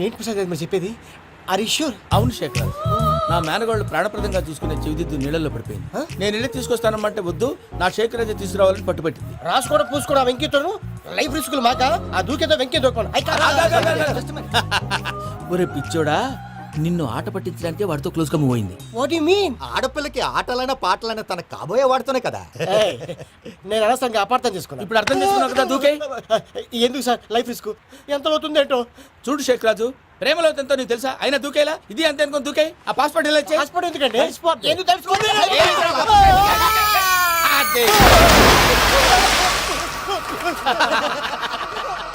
ఏంటి ప్రసాద్ మీరు చెప్పేది? Are you sure? అవును శేఖర్, నా మేనగాళ్ళు ప్రాణప్రదంగా చూసుకునే చెవిదిద్దు నీళ్ళల్లో పడిపోయింది. నేను ఇల్లు తీసుకొస్తానమ్మంటే వద్దు, నా శేఖర్ అయితే తీసుకురావాలని పట్టుబట్టింది. రాసుకోవడం పూసుకోవడం వెంకీతోను లైఫ్ రిస్కులు మాక ఆ దూకేదో వెంకీ దూకోండి. ఒరే పిచ్చోడా, నిన్ను ఆట పట్టించడానికి వాడితో క్లోజ్ గా మూవ్ అయింది. What you mean? ఆడపిల్లకి ఆటలైనా పాటలైనా తన కాబోయే వాడుతూనే కదా. నేను అనవసరంగా అపార్థం చేసుకున్నా. ఇప్పుడు అర్థం చేసుకున్నావు కదా, దూకే. ఎందుకు సార్ లైఫ్ రిస్క్ ఎంత అవుతుంది ఏంటో? చూడు శేఖర్ రాజు, ప్రేమలో ఎంతో నీకు తెలుసా? అయినా దూకేలా, ఇది అంతే అనుకుని దూకే. ఆ పాస్పోర్ట్ ఇలా ఇచ్చే. పాస్పోర్ట్ ఎందుకండి? ఎందుకు తెలుసుకోండి?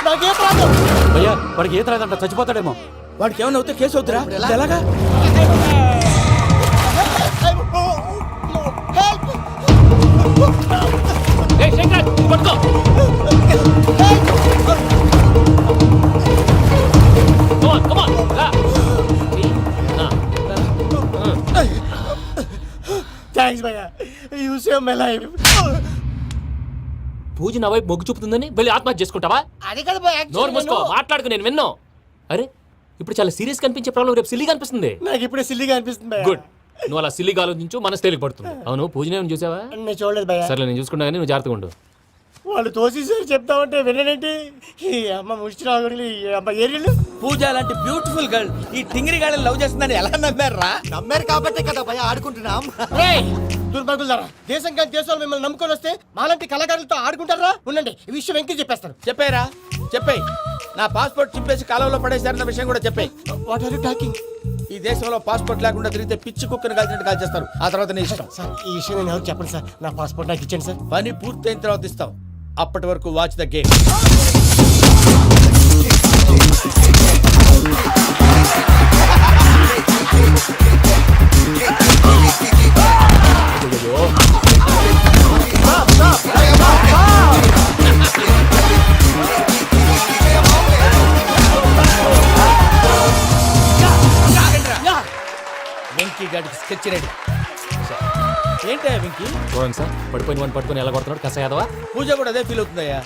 నాకే ప్రాబ్లం. భయ్యా వాడికి ఈత రాదంట, చచ్చిపోతాడేమో. వాడికి ఏమైనా అవుతే కేసు అవుతురా? ఎలాగా? థ్యాంక్స్ భయ్యా, యు సేవ్ మై లైఫ్. పూజ నా వైపు మొగ్గు చూపుతుందని వెళ్ళి ఆత్మహత్య చేసుకుంటావా? అది కదా భయ్యా, నోరు మూసుకో, మాట్లాడుకు, నేను విన్నో. అరే ఇప్పుడు చాలా సీరియస్ కనిపించే ప్రాబ్లం రేపు సిల్లీగా అనిపిస్తుంది. నాకు ఇప్పుడే సిల్లిగా అనిపిస్తుంది భయ్యా. గుడ్, నువ్వు అలా సిల్లీగా ఆలోచించు, మనసు తేలిక పడుతుంది. అవును, పూజనే చూసావా? నేను చూడలేదు భయ్యా. సరే నేను చూసుకుంటా కానీ నువ్వు జాగ్రత్తగా ఉండు. వాళ్ళు తోసేసారు చెప్తామంటే విననేంటి? ఈ అమ్మ ముష్టి రాగుడి అమ్మ ఏరియలు. పూజ లాంటి బ్యూటిఫుల్ గర్ల్ ఈ టింగిరి గాడిని లవ్ చేస్తుందని ఎలా నమ్మారా? నమ్మారు కాబట్టే కదా భయ ఆడుకుంటున్నాం. దుర్భగులారా, దేశం కానీ దేశాలు మిమ్మల్ని నమ్ముకొని వస్తే మాలాంటి కళాకారులతో ఆడుకుంటారా? ఉండండి, ఈ విషయం వెంకీ చెప్పేస్తాను. చెప్పారా? చెప్పేయ్. నా పాస్పోర్ట్ చింపేసి కాలంలో పడేశారన్న విషయం కూడా చెప్పేయ్. What are you talking? ఈ దేశంలో పాస్పోర్ట్ లేకుండా తిరిగితే పిచ్చి కుక్కను కాల్చినట్టు కాల్చేస్తారు. ఆ తర్వాత నీ ఇష్టం. సార్ ఈ విషయం నేను ఎవరు చెప్పండి సార్. నా పాస్పోర్ట్ నాకు ఇచ్చేయండి సార్. పని పూర్తయిన తర్వాత ఇస్తాం. అప్పటి వరకు వాచ్ ద గేమ్. వెంకీ గాడికి స్కెచ్ రెడీ. ఏంటా వెంకీ? చూడండి సార్, పడిపోయిన వాడిని పట్టుకొని ఎలా కొడుతున్నాడు కసయాదవా. పూజ కూడా అదే ఫీల్ అవుతుందయ్యా.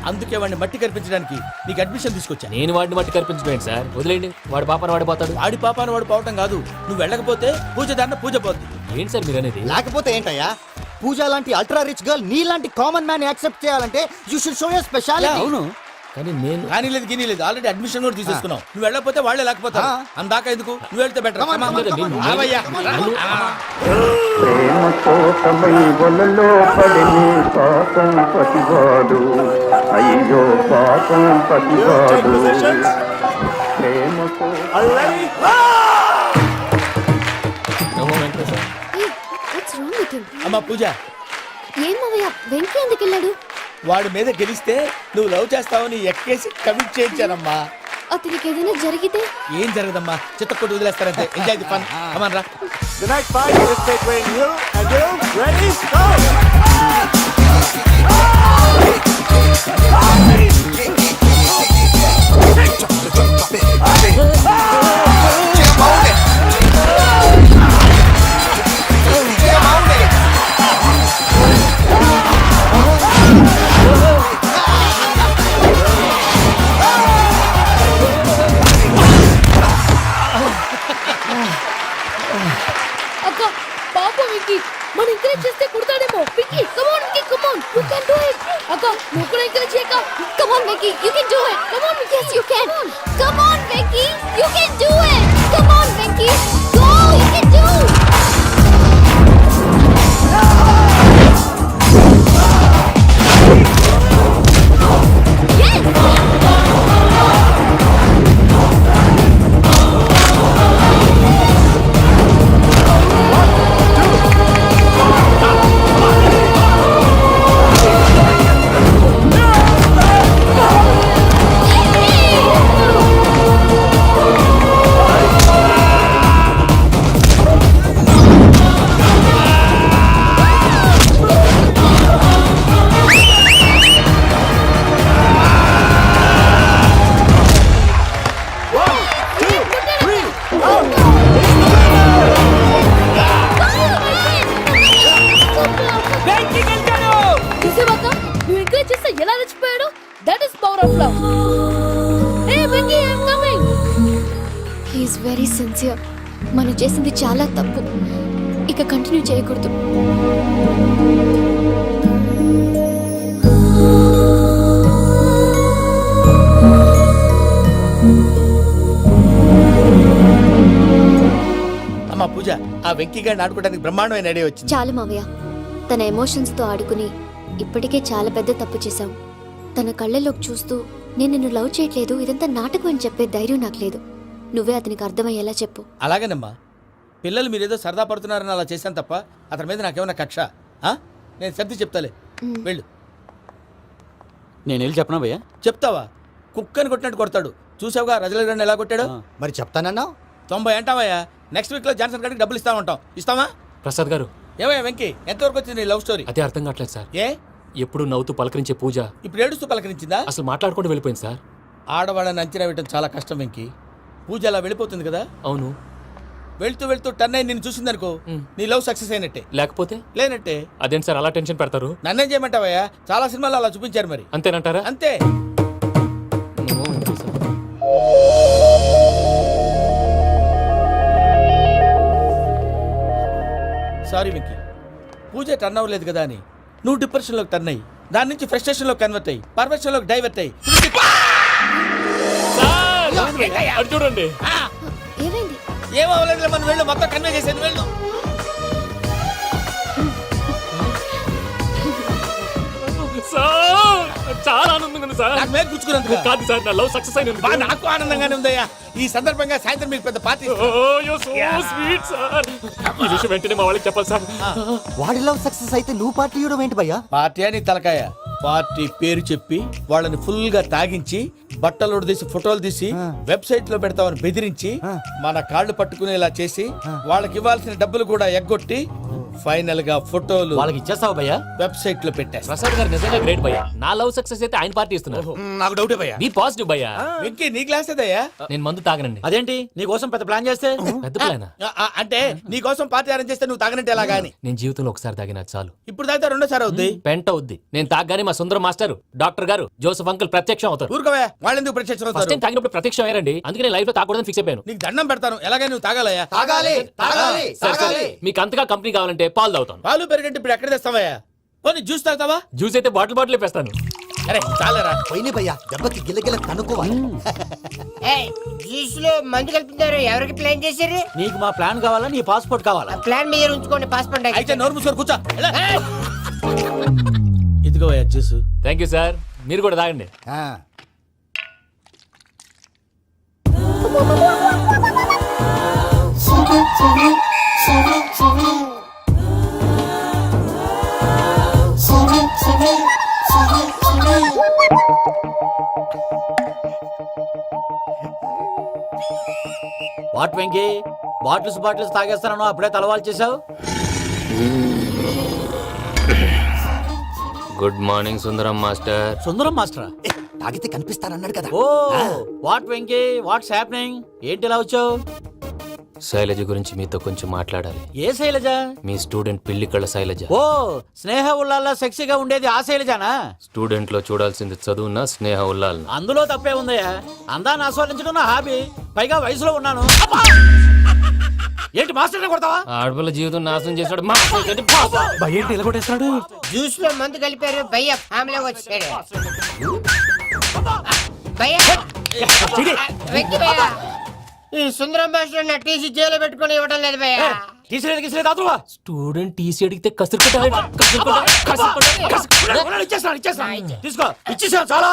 అందుకే వాడిని మట్టి కనిపించడానికి నీకు అడ్మిషన్ తీసుకొచ్చా. నేను వాడిని మట్టి కనిపించలేదు సార్, వదిలేండి. వాడి పాపను వాడిపోతాడు. వాడి పాపాను వాడు పోవటం కాదు, నువ్వు వెళ్ళకపోతే పూజ దాన్న పూజ పోద్ది. ఏంటి సార్ మీరు అనేది? లేకపోతే ఏంటయ్యా, పూజ లాంటి అల్ట్రా రిచ్ గర్ల్ నీ లాంటి కామన్ మ్యాన్ యాక్సెప్ట్ చేయాలంటే you should show your speciality. అవును, కానీ నేను కానీ లేదు గిని లేదు, ఆల్రెడీ అడ్మిషన్ కూడా తీసేసుకున్నావు. నువ్వు వెళ్ళకపోతే వాళ్ళే లేకపోతారు. అందాక ఎందుకు, నువ్వు వెళ్తే బెటర్. ప్రేమ కోసమై వలలో పడిని పాపం పతివాడు, అయ్యో పాపం పతివాడు. ప్రేమ అమ్మా పూజ, ఏం మావయ్య, వెంకీ ఎందుకు వెళ్ళాడు? వాడి మీద గెలిస్తే నువ్వు లవ్ చేస్తావని ఎక్కేసి కమిట్ చేయించానమ్మా. అతనికి ఏదైనా జరిగితే? ఏం జరగదమ్మా, చిత్త కొట్టు వదిలేస్తారంటే. Enjoy the fun. కమాన్ రా. The next fight is between you and you. Ready? Go! అక్క పాపం వెంకీ, మన ఎంకరేజ్ చేస్తే కుడతాడేమో. Venky come on, Venky come on, you can do it. అక్క నువ్వు కూడా ఎంకరేజ్ చేయక. Come on Venky, you can do it. Come on, yes you can. Come on Venky, you can do it. Come on Venky, go, you can do. Is very sincere. మనం చేసింది చాలా తప్పు, ఇక continue చేయకూడదు. అమ్మా పూజ, ఆ వెంకీ గారిని ఆడుకోవడానికి బ్రహ్మాండమైన ఐడియా వచ్చింది. చాలు మావయ్య, తన ఎమోషన్స్తో ఆడుకుని ఇప్పటికే చాలా పెద్ద తప్పు చేశావు. తన కళ్ళలోకి చూస్తూ నేను నిన్ను లవ్ చేయట్లేదు, ఇదంతా నాటకం అని చెప్పే ధైర్యం నాకు లేదు. నువ్వే అతనికి అర్థమయ్యేలా చెప్పు. అలాగేనమ్మా, పిల్లలు మీరేదో సరదా పడుతున్నారని అలా చేశాను తప్ప అతని మీద నాకేమన్నా కక్ష? నేను సర్ది చెప్తాలే, వెళ్ళు. నేను వెళ్ళి చెప్పనా భయ్యా? చెప్తావా? కుక్కని కొట్టినట్టు కొడతాడు. చూసావుగా రజల గారిని ఎలా కొట్టాడు? మరి చెప్తానన్నావు. 90 అంటావయ్యా. నెక్స్ట్ వీక్ లో జాన్సన్ గారికి డబ్బులు ఇస్తామంటాం. ఇస్తావా? ప్రసాద్ గారు, ఏమయ్యా వెంకీ, ఎంతవరకు వచ్చింది నీ లవ్ స్టోరీ? అదే అర్థం కావట్లేదు సార్. ఏ ఎప్పుడు నవ్వుతూ పలకరించే పూజ ఇప్పుడు ఏడుస్తూ పలకరించిందా? అసలు మాట్లాడుకుంటూ వెళ్ళిపోయింది సార్. ఆడవాళ్ళని అంచనా వేయడం చాలా కష్టం వెంకీ. పూజ అలా వెళ్ళిపోతుంది కదా. అవును. వెళ్తూ వెళ్తూ టర్న్ అయి నిన్ను చూసిందనుకో, నీ లవ్ సక్సెస్ అయినట్టే. లేకపోతే లేనట్టే. అదేంటి సార్ అలా టెన్షన్ పెడతారు? నన్నేం చేయమంటావయ్యా? చాలా సినిమాలు అలా చూపించారు మరి. అంతేనంటారా? అంతే. సారీ వెంకీ, పూజ టర్న్ అవ్వలేదు కదా అని నువ్వు డిప్రెషన్లోకి టర్న్ అయ్యి దాని నుంచి ఫ్రస్ట్రేషన్లోకి కన్వర్ట్ అయ్యి పర్వర్షన్లోకి డైవర్ట్ అయ్యి అటు చూడండి. ఏమైంది? ఏమవ్వలేదు, మనం వెళ్ళు, మొత్తం కన్వే చేసేది వెళ్ళు. సార్ చాలా ఆనందంగా ఉంది సార్. నాకు మేలు గుచ్చుకున్నందుకు కాదు సార్, నా లవ్ సక్సెస్ అయినందుకు. బా, నాకు ఆనందంగానే ఉందయ్యా. ఈ సందర్భంగా సాయంత్రం మీకు పెద్ద పార్టీ. Sweet sir. ఈ విషయం వెంటనే మా వాళ్ళకి చెప్పాలి సార్. వాడి లవ్ సక్సెస్ అయితే నువ్వు పార్టీ ఇవ్వడం ఏంటి భయ్యా? పార్టీ అని తలకాయ. పార్టీ పేరు చెప్పి వాళ్ళని ఫుల్ గా తాగించి బట్టలు తీసి ఫోటోలు తీసి వెబ్సైట్ లో పెడతామని బెదిరించి మన కాళ్ళు పట్టుకునేలా చేసి వాళ్ళకి ఇవ్వాల్సిన డబ్బులు కూడా ఎగ్గొట్టి ఫైనల్ గా ఫోటోలు వాళ్ళకి ఇచ్చేస్తావు భయ్యా? వెబ్సైట్ లో పెట్టేస్తా. ప్రసాద్ గారు నిజంగా గ్రేట్ భయ్యా. నా లవ్ సక్సెస్ అయితే ఆయన పార్టీ ఇస్తున్నారు. నాకు డౌటే భయ్యా. బీ పాజిటివ్ భయ్యా. వెంకీ, నీ గ్లాస్ ఏదయ్యా? నేను మందు తాగనండి. అదేంటి నీ కోసం పెద్ద ప్లాన్ చేస్తే? పెద్ద ప్లానా? అంటే నీ కోసం పార్టీ అరేంజ్ చేస్తే నువ్వు తాగనంటే ఎలాగా అని. నేను జీవితంలో ఒకసారి తాగినా చాలు. ఇప్పుడు తాగితే రెండోసారి అవుద్ది. పెంట అవుద్ది. నేను తాగగానే మా సుందరం మాస్టర్, డాక్టర్ గారు, జోసఫ్ అంకుల్ ప్రత్యక్షం అవుతారు. ఊరుకోవా, వాళ్ళెందుకు ప్రత్యక్షం ఫస్ట్ అవుతారు? టైం తాగినప్పుడు ప్రత్యక్షం అయ్యారండి. అందుకే నేను లైఫ్ లో తాగకూడదని ఫిక్స్ అయిపోయాను. నీకు దండం పెడతాను, ఎలాగైనా నువ్వు తాగాలయ్యా. తాగాలి తాగాలి సరే సరే, తాగాలి. మీకు అంతగా కంపెనీ కావాలంటే పాలు తాగుతాను. పాలు పెరిగంటే ఇప్పుడు ఎక్కడ తెస్తావయ్యా? పోనీ జ్యూస్ తాగుతావా? జ్యూస్ అయితే బాటిల్ వేస్తాను. అరే చాలరా. పోయిన భయ్యా, దెబ్బకి గిల్లగిల్ల కనుక్కోవాలి. జ్యూస్ లో మందు కలుపుతున్నారు. ఎవరికి ప్లాన్ చేశారు? నీకు మా ప్లాన్ కావాలా, నీ పాస్పోర్ట్ కావాలా? ప్లాన్ మీద ఉంచుకోండి, పాస్పోర్ట్ అయితే నోరు మూసుకొని కూర్చో. ఎలా? ఇదిగోవయ్యా జ్యూస్. థ్యాంక్ యూ సార్, మీరు కూడా తాగండి. ఆ. వాట్ వెంకీ, బాటిల్స్ తాగేస్తానో అప్పుడే తలవాలు చేసావు? Good morning Sundaram master. Sundaram మాస్టరా? ఏ, తాగితే కనిపిస్తానన్నాడు కదా. Oh what Venky, what's happening? ఏంటి ఇలా వచ్చావు? శైలజ గురించి మీతో కొంచెం మాట్లాడాలి. ఏ శైలజ? మీ స్టూడెంట్ పిల్లి కళ్ళ శైలజ. ఓ స్నేహ ఉల్లాల్లో సెక్సీగా ఉండేది ఆ శైలజానా? స్టూడెంట్ లో చూడాల్సింది చదువున స్నేహ ఉల్లాల్. అందులో తప్పే ఉందయ్యా. అందాన్ని ఆస్వాదించడం నా హాబీ, పైగా వయసులో ఉన్నాను. అబ్బా! ఏంటి మాస్టర్ కొడతావా? ఆడపిల్ల జీవితం నాశనం చేశాడు. ఏంటి ఇలా కొట్టేస్తాడు? జ్యూస్ లో మందు కలిపారు. భయ్య ఫ్యామిలీ వచ్చాడు. భయ్య వెక్కి భయ్య, ఈ సుందరం భాష నా టీసీ జైలు పెట్టుకుని ఇవ్వడం లేదు భయ్య. స్టూడెంట్ టీసీ అడిగితే తీసుకో, ఇచ్చేసా చాలా.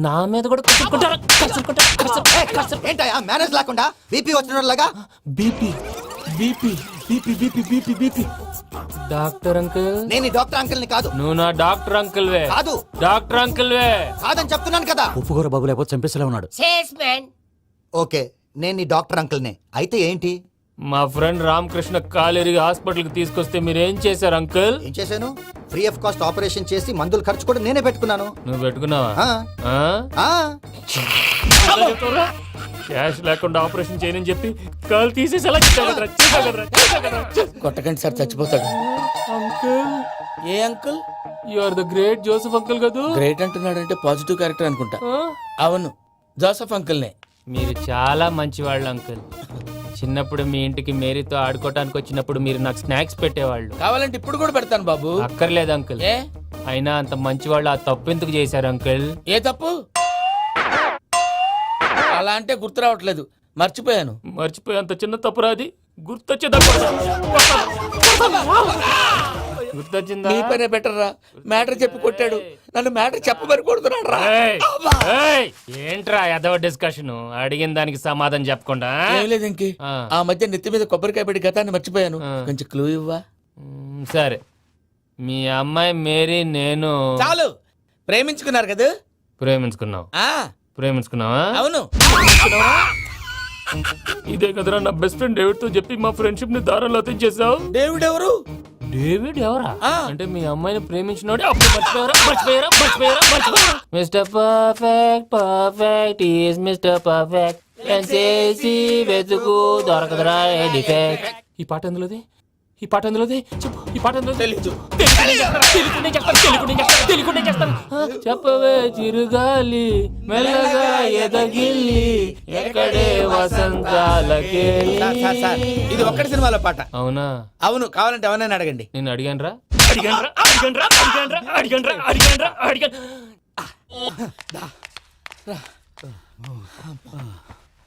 నా మీద కూడా ఏంటయ్యా మేనేజ్ లేకుండా బీపీ వచ్చినలాగా? BP BP BP BP BP BP. Doctor uncle, నేను ఈ డాక్టర్ అంకుల్ ని కాదు. నువ్వు నా డాక్టర్ అంకుల్ వే. కాదు. డాక్టర్ అంకుల్ వే కాదని చెప్తున్నాను కదా. ఉప్పుకూర బాబు లేకపోతే చంపేసేలా ఉన్నాడు. Sales man. ఓకే, నేను ఈ డాక్టర్ అంకుల్ నే. అయితే ఏంటి? మా ఫ్రెండ్ రామకృష్ణ కాలేరికి హాస్పిటల్ కి తీసుకొస్తే మీరేం చేశారు అంకుల్? ఏం చేశాను? ఫ్రీ ఆఫ్ కాస్ట్ ఆపరేషన్ చేసి మందుల ఖర్చు కూడా నేనే పెట్టుకున్నాను. నువ్వు పెట్టుకున్నావా? ఆ. ఆ. క్యాష్ లేకుండా ఆపరేషన్ చేయనని చెప్పి కాల్ తీసేసి ఎలా కొట్టకండి సార్, చచ్చిపోతాడు. అంకుల్, ఏ uncle? You are the great Joseph uncle కదా? గ్రేట్ అంటున్నాడంటే పాజిటివ్ క్యారెక్టర్ అనుకుంటా. అవును, జోసఫ్ అంకుల్నే. మీరు చాలా మంచివాళ్ళు అంకుల్. చిన్నప్పుడు మీ ఇంటికి మేరీతో ఆడుకోవటానికి వచ్చినప్పుడు మీరు నాకు స్నాక్స్ పెట్టేవాళ్ళు. కావాలంటే ఇప్పుడు కూడా పెడతాను బాబు. అక్కర్లేదు అంకుల్. ఏ అయినా అంత మంచివాళ్ళు ఆ తప్పు ఎందుకు చేశారు అంకుల్? ఏ తప్పు? అలా అంటే గుర్తు రావట్లేదు, మర్చిపోయాను. మర్చిపోయేంత చిన్న తప్పురా అది. గుర్తొచ్చిందా? గుర్తొచ్చిందా? నీ పనే బెటర్ రా. మ్యాటర్ చెప్పి కొట్టాడు, నన్ను మ్యాటర్ చెప్పమని కొడుతున్నాడు రా. ఏయ్, ఏయ్, ఏంట్రా ఎదవ డిస్కషన్? అడిగిన దానికి సమాధానం చెప్పకుండా? ఏం లేదు ఇంకి. ఆ. ఆ మధ్య నెత్తి మీద కొబ్బరికాయ పెట్టి గతాన్ని మర్చిపోయాను. ఆ. కొంచెం క్లూ ఇవ్వా? సరే, మీ అమ్మాయి మేరీ నేను చాలు. ప్రేమించుకున్నారు కదా? ప్రేమించుకున్నావు. ఆ ప్రేమించుకున్నావా? అవును. ఇదే కదరా నా బెస్ట్ ఫ్రెండ్ డేవిడ్ తో చెప్పి మా ఫ్రెండ్షిప్ ని దారంలో తెచ్చేసావు. దేవుడు ఎవరు? డేవిడ్ ఎవరా? ఆ. అంటే మీ అమ్మాయిని ప్రేమించినోడు అప్పుడు మర్చిపోయారా? Mister perfect perfect is mister perfect చేసి వెతుకు దొరకదురా డిఫెక్ట్. ఈ పాట ఎందులోది? చెప్పు. ఈ పాట ఎందులో? తెలీదు. తెలుగునే చేస్తాను. చెప్పవే చిరుగాలి మెల్లగా ఎదగిల్లి ఎక్కడే వసంతాలకే. సార్, ఇది ఒక్కటి సినిమాలో పాట. అవునా? అవును. కావాలంటే ఎవరైనా అడగండి. నేను అడిగాను.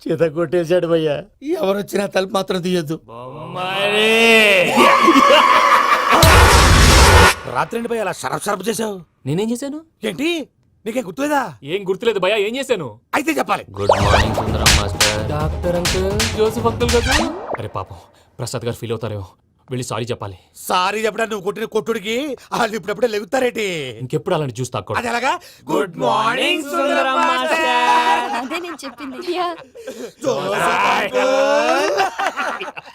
చేత కొట్టేశాడు భయ్యా. ఎవరు వచ్చినా తలుపు మాత్రం తీయొద్దు. రాత్రి భయ్య అలా షరఫ్ చేసావు. నేనేం చేశాను? ఏంటి నీకేం గుర్తులేదా? ఏం గుర్తులేదు భయ్యా. ఏం చేశాను? అయితే చెప్పాలి. Good morning Sundaram master. Doctor uncle, Joseph uncle కదా? అరే పాపం, ప్రసాద్ గారు ఫీల్ అవుతారేమో. వెళ్ళి సారీ చెప్పాలి. సారీ చెప్పడా నువ్వు కొట్టిన కొట్టుడికి వాళ్ళు ఇప్పుడప్పుడే లెగుతారేటి. ఇంకెప్పుడు అలాంటి జ్యూస్ తాక్కూడదు. అది ఎలాగా? Good morning Sundaram master. అదే నేను చెప్పింది.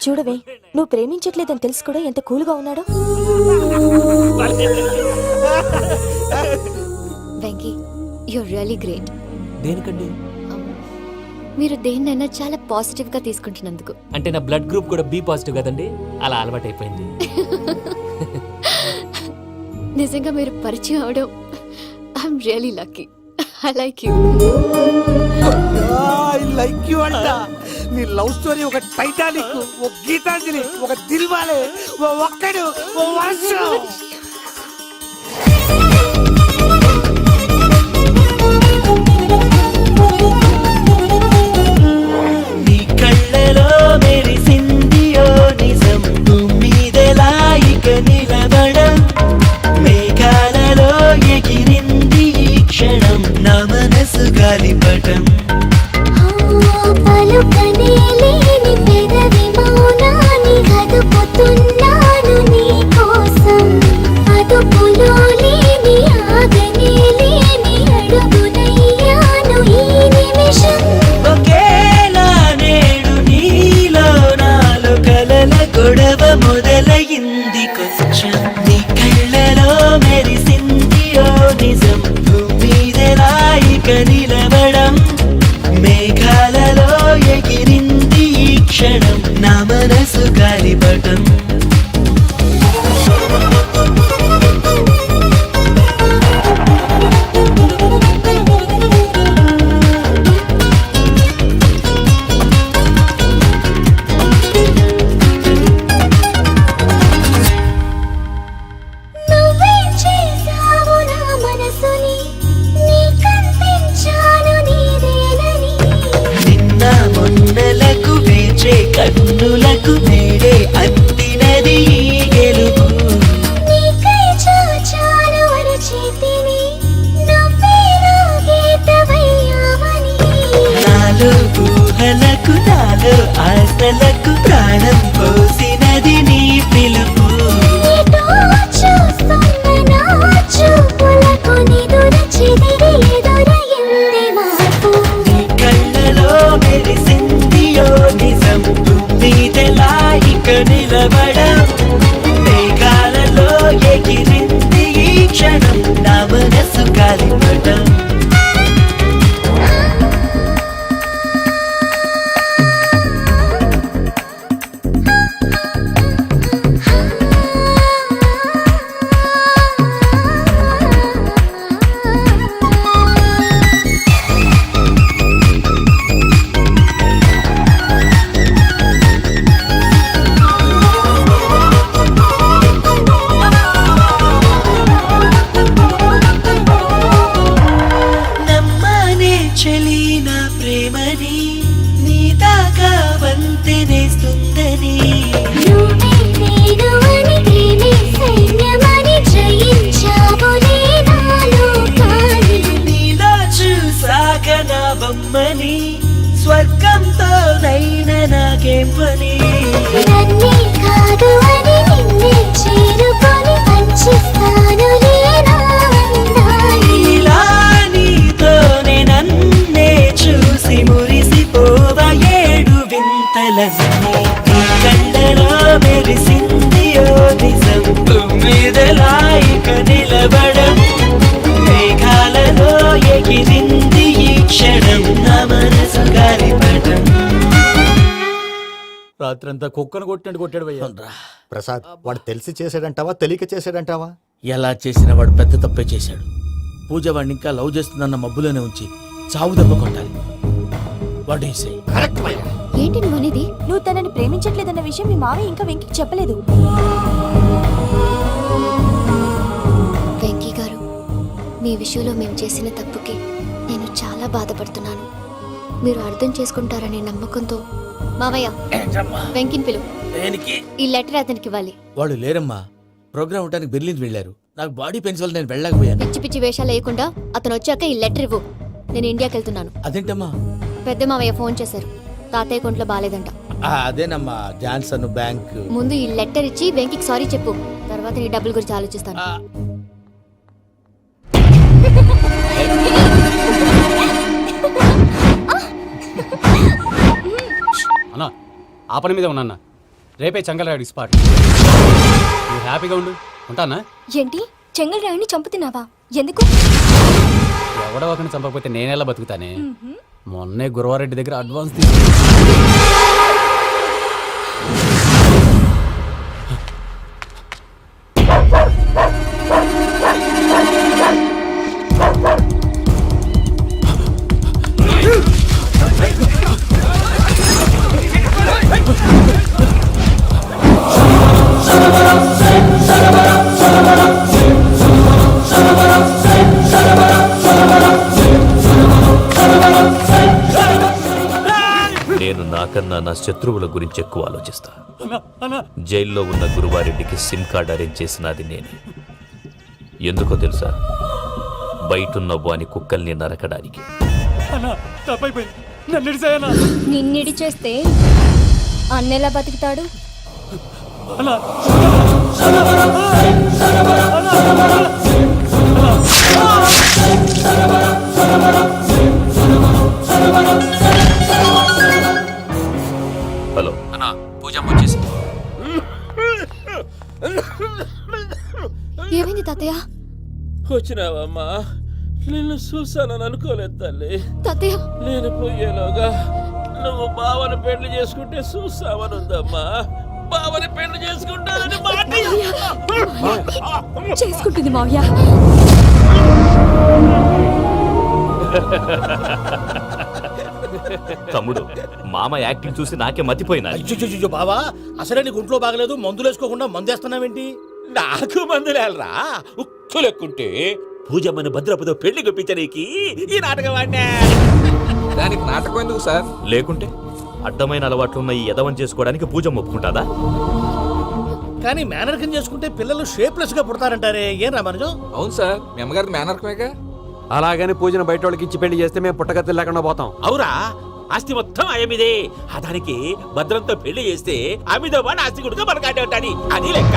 చూడవే, నువ్వు ప్రేమించట్లేదని తెలుసు కూడా ఎంత కూల్గా ఉన్నాడో. Venky, you're really great. దేనికండి? మీరు దేన్నైనా చాలా పాజిటివ్ గా తీసుకుంటున్నందుకు. అంటే నా బ్లడ్ గ్రూప్ కూడా బి పాజిటివ్ కదండి, అలా అలవాటు అయిపోయింది. నిజంగా మీరు పరిచయం అవడం I'm really lucky. I like you. I like you అంట. నీ లవ్ స్టోరీ ఒక టైటానిక్, ఒక గీతాంజలి, ఒక దిల్వాలే, ఓ ఒక్కడు, ఓ వర్షం. నీ కళ్ళలో మెరిసిందియో నిజం, మీదెలా ఇక నిలబడం, మేఘాలలో ఎగిరింది ఈ క్షణం, నా మనసు గాలిపటం. పలుకనే లేని పెదవి మౌనాన్ని కదుపుతున్నాను నీ కోసం. అదుపులో లేని ఆగనే లేని అడుగునయ్యాను ఈ నిమిషం. ఒకేలా నేడు నీలో నాలో కలల గొడవ మొదలయింది కొంచెం. నీ కళ్ళలో మెరిసింది ఓ నిజం, మీదెలా ఇక నిలబడం, మేఘాలలో ఎగిరింది ఈ క్షణం, నా మనసు గాలిపటం. నువ్వేం చేసావు నా మనసుని, నీ కనిపించాను నీదేనని. నిన్న మొన్నలకు వేచే కన్నులకు నేడే అందినది ఈ గెలుపు. నీకై చాచాను అరచేతిని, నువ్వే నా గీతవయ్యావని. నాలో ఊహలకు నాలో ఆశలకు ప్రాణం పోసినది నీ పిలుపు. నీతో చూస్తున్న నా చూపులకు నిదుర చెదిరి ఎదురయింది మార్పు. నీ కళ్ళలో మెరిసింది ఓ నిజం, మీదెలా ఇక నిలబడం, మేఘాలలో ఎగిరింది ఈ క్షణం, నా మనసు గాలిపటం. చెప్పాలి నా ప్రేమని నీ దాకా వంతెనేస్తుందని నీలో చూసాక నా బొమ్మని స్వర్గంతో నైనా నాకేం పని ఇలా నీతోనే నన్నే చూసి మురిసిపోవా ఏడు వింతలన్నీ కళ్ళలో మెరిసింది ఓ నిజం తుమ్మిదలా ఇక నిలబడం మేఘాలలో ఎగిరింది ఈ క్షణం నా మనసు గాలిపటం రాత్రంతా కుక్కను కొట్టినట్టు కొట్టాడు భయ్యా. ప్రసాద్ వాడు తెలిసి చేసాడంటావా తెలియక చేసాడంటావా? ఎలా చేసిన వాడు పెద్ద తప్పే చేశాడు. పూజ వాడిని ఇంకా లవ్ చేస్తుందన్న మబ్బులోనే ఉంచి చావు దెబ్బ కొట్టాలి. వాడు ఏంటి నువ్వు అనేది? నువ్వు తనని ప్రేమించట్లేదన్న విషయం మీ మావయ్య ఇంకా వెంకికి చెప్పలేదు. వెంకీ గారు, మీ విషయంలో మేము చేసిన తప్పుకి నేను చాలా బాధపడుతున్నాను. మీరు అర్థం చేసుకుంటారనే నమ్మకంతో మావయ్య వెంకిని పిలువు. ఈ లెటర్ అతనికి ఇవ్వాలి. వాడు లేరమ్మా, ప్రోగ్రామ్ ఉండడానికి బెర్లిన్ వెళ్ళారు. నాకు బాడీ పెయిన్స్ వల్ల నేను వెళ్ళలేకపోయాను. పిచ్చి పిచ్చి వేషాలు వేయకుండా అతను వచ్చాక ఈ లెటర్ ఇవ్వు. నేను ఇండియాకి వెళ్తున్నాను. అదేంటమ్మా? పెద్ద మావయ్య ఫోన్ చేశారు. తాతయ్య కొంట్లో బాలేదంట. అదేనమ్మా, జాన్సన్ బ్యాంక్. ముందు ఈ లెటర్ ఇచ్చి వెంకికి సారీ చెప్పు. తర్వాత నీ డబ్బుల గురించి ఆలోచిస్తాను. అన్నా ఆ పని మీద ఉన్నా. రేపే చెంగల్రాయుడు స్పాట్. నువ్వు హ్యాపీగా ఉండు. ఉంటానా? ఏంటి, చెంగల్రాయుడిని చంపుతున్నావా? ఎందుకు? ఎవడో ఒకరిని చంపకపోతే నేనెలా బతుకుతానే. మొన్నే గురవారెడ్డి దగ్గర అడ్వాన్స్ నేను నాకన్నా నా శత్రువుల గురించి ఎక్కువ ఆలోచిస్తా. జైల్లో ఉన్న గురువారెడ్డికి సిమ్ కార్డ్ అరేంజ్ చేసినది నేనే. ఎందుకో తెలుసా? బయటున్న వాని కుక్కల్ని నరకడానికి. నిన్నిడి చేస్తే అన్నెలా బతుకుతాడు? హలో అన్నా, పూజమ్మ వచ్చేసింది. ఏమైంది తాతయ్య? వచ్చినావమ్మా? నిన్ను చూసానని అనుకోలేదు తల్లి. తాతయ్య, నేను పోయేలోగా నువ్వు బావని పెళ్లి చేసుకుంటే చూసావని ఉందమ్మా. బావని పెళ్లి చేసుకుంటానని చేసుకుంటుంది మావయ్య. తమ్ముడు, మామ యాక్టింగ్ చూసి నాకే మతిపోయినా. అయ్యో బావా, అసలే నీకు ఒంట్లో బాగలేదు, మందులు వేసుకోకుండా మందేస్తున్నావేంటి? నాకు మందులేలరా, ఉక్కు లెక్కుంటే పూజమ్మని భద్రపదో పెళ్లి గొప్పించడానికి ఈ నాటకం ఆడినా. దానికి నాటకం ఎందుకు సార్? లేకుంటే అడ్డమైన అలవాట్లున్న ఈ యదవం చేసుకోవడానికి పూజమ్మ ఒప్పుకుంటాదా? కానీ మేనర్కం చేసుకుంటే పిల్లలు షేప్లెస్ గా పుడతారంటారే, ఏం రామానుజం? అవును సార్, మీ అమ్మగారిది మేనర్కమేగా. అలాగని పూజను బయట వాళ్ళకి ఇచ్చి పెళ్లి చేస్తే మేము పుట్టగతి లేకుండా పోతాం. అవురా, ఆస్తి మొత్తం ఆయమిదే. ఆ దానికి భద్రంతో పెళ్లి చేస్తే ఆమెతో పాటు ఆస్తి గుడిగా మనకాడే ఉంటాని, అది లెక్క.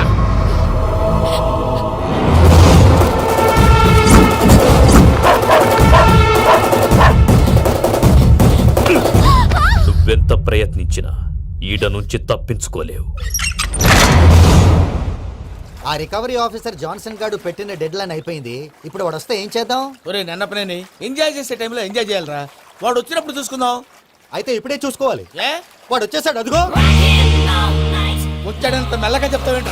నువ్వెంత ప్రయత్నించినా ఈడ నుంచి తప్పించుకోలేవు. ఆ రికవరీ ఆఫీసర్ జాన్సన్ గారు పెట్టిన డెడ్ లైన్ అయిపోయింది. ఇప్పుడు వాడు వస్తే ఏం చేద్దాం? ఒరే నన్నపనేని, ఎంజాయ్ చేసే టైంలో ఎంజాయ్ చేయాలరా. వాడు వచ్చినప్పుడు చూసుకుందాం. అయితే ఇప్పుడే చూసుకోవాలి. ఏ, వాడు వచ్చేసాడు, అదిగో. వచ్చాడంత మెల్లగా చెప్తావేంట?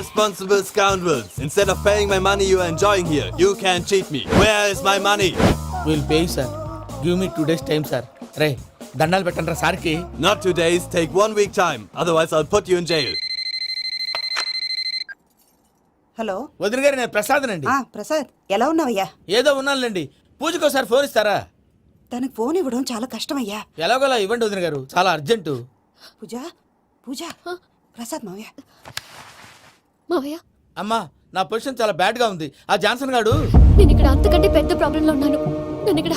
Irresponsible scoundrels. Instead of paying my money you are enjoying here, you can cheat me. Where is my money? Will pay sir. Give me 2 days time sir. రే దండాలు పెట్టండి సార్కి. Not 2 days, take 1 week time. Otherwise I'll put you in jail. Hello వదిన గారు నేను ప్రసాదనండి. ప్రసాద్ ఎలా ఉన్నావయ్యా? ఏదో ఉన్నానులేండి. పూజకి ఒకసారి ఫోన్ ఇస్తారా? తనకు ఫోన్ ఇవ్వడం చాలా కష్టమయ్యా. ఎలాగోలా ఇవ్వండి వదిన గారు, చాలా అర్జెంటు. పూజ పూజ ప్రసాద్ మావయ్య. మావయ్య అమ్మా నా పొజిషన్ చాలా బ్యాడ్ గా ఉంది. ఆ జాన్సన్ గాడు నేను ఇక్కడ అంతకంటే పెద్ద ప్రాబ్లంలో ఉన్నాను. నన్ను ఇక్కడ